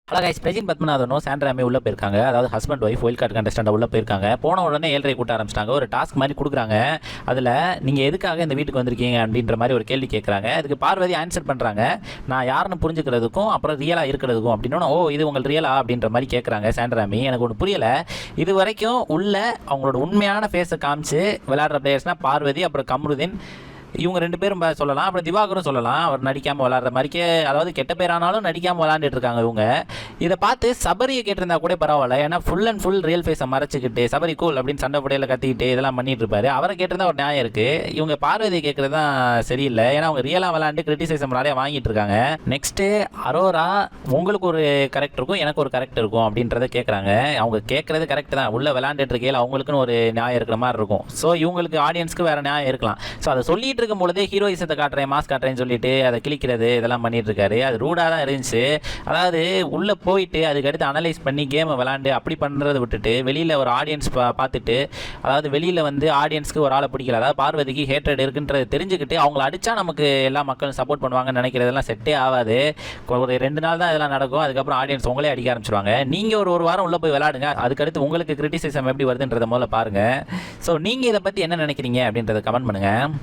Hello guys, Prajin பத்மநாதனும் சாண்ட்ராமே உள்ள போயிருக்காங்க. அதாவது husband wife while card contestant உள்ள போயிருக்காங்க. போன உடனே 7:30 கூட்ட ஆரம்பிச்சிட்டாங்க. ஒரு டாஸ்க் மாதிரி கொடுக்குறாங்க. அதில் நீங்கள் எதுக்காக இந்த வீட்டுக்கு வந்திருக்கீங்க அப்படின்ற மாதிரி ஒரு கேள்வி கேட்குறாங்க. அதுக்கு பார்வதி ஆன்சர் பண்ணுறாங்க. நான் யாருன்னு புரிஞ்சுக்கிறதுக்கும் அப்புறம் ரியலாக இருக்கிறதுக்கும் அப்படின்னா, ஓ இது உங்கள் ரியலா அப்படின்ற மாதிரி கேட்குறாங்க சாண்ட்ராமி. எனக்கு ஒன்று புரியலை. இது வரைக்கும் உள்ள அவங்களோட உண்மையான ஃபேஸை காமிச்சு விளையாடுற பிளேயர்ஸ்னால் பார்வதி, அப்புறம் கம்ருதீன், இவங்க 2 பேரும் சொல்லலாம். அப்புறம் திவாகரும் சொல்லலாம். அவர் நடிக்காமல் விளாட்ற மாதிரிக்கே, அதாவது கெட்ட பேரானாலும் நடிக்காமல் விளாண்டுட்டு இருக்காங்க இவங்க. இதை பார்த்து சபரியை கேட்டிருந்தா கூட பரவாயில்ல. ஏன்னா ஃபுல் அண்ட் ஃபுல் ரியல் ஃபேஸை மறைச்சிக்கிட்டு சபரி கூல் அப்படின்னு சண்டை புடையில் கத்திக்கிட்டு இதெல்லாம் பண்ணிட்டு இருப்பாரு. அவரை கேட்டிருந்தா ஒரு நியாயம் இருக்குது. இவங்க பார்வதியை கேட்குறது தான் சரியில்லை. ஏன்னா அவங்க ரியலாக விளாண்டு கிரிட்டிசைசம் நிறையா வாங்கிட்டு இருக்காங்க. நெக்ஸ்ட்டு அரோரா, உங்களுக்கு ஒரு கரெக்ட் இருக்கும், எனக்கு ஒரு கரெக்ட் இருக்கும் அப்படின்றத கேட்குறாங்க. அவங்க கேட்குறது கரெக்ட் தான். உள்ள விளாண்டுட்டு இருக்கையில் அவங்களுக்குன்னு ஒரு நியாயம் இருக்கிற மாதிரி இருக்கும். ஸோ இவங்களுக்கு ஆடியன்ஸ்க்கு வேறு நியாயம் இருக்கலாம். ஸோ அதை சொல்லிட்டு இருக்கும் பொழுதே ஹீரோயிசத்தை காட்டுறேன், மாஸ் காட்டுறேன்னு சொல்லிட்டு அதை கிளிக்கிறது இதெல்லாம் பண்ணிட்டு இருக்காரு. அது ரூடாக தான் இருந்துச்சு. அதாவது உள்ளே போயிட்டு அதுக்கடுத்து அனலைஸ் பண்ணி கேமை விளாண்டு அப்படி பண்ணுறதை விட்டுட்டு வெளியில் ஒரு ஆடியன்ஸ் பார்த்துட்டு, அதாவது வெளியில் ஆடியன்ஸ்க்கு ஒரு ஆளை பிடிக்கல, அதாவது பார்வதிக்கு ஹேட்ரட் இருக்குன்றது தெரிஞ்சுக்கிட்டு அவங்கள அடித்தா நமக்கு எல்லா மக்களும் சப்போர்ட் பண்ணுவாங்கன்னு நினைக்கிறதெல்லாம் செட்டே ஆகாது. ஒரு 2 நாள் தான் இதெல்லாம் நடக்கும். அதுக்கப்புறம் ஆடியன்ஸ் உங்களே அடிக்க ஆரம்பிச்சிருவாங்க. நீங்கள் ஒரு வாரம் உள்ளே போய் விளாடுங்க. அதுக்கடுத்து உங்களுக்கு கிரிட்டிசிசம் எப்படி வருதுன்றதை முதல்ல பாருங்கள். ஸோ நீங்கள் இதை பற்றி என்ன நினைக்கிறீங்க அப்படின்றத கமெண்ட் பண்ணுங்கள்.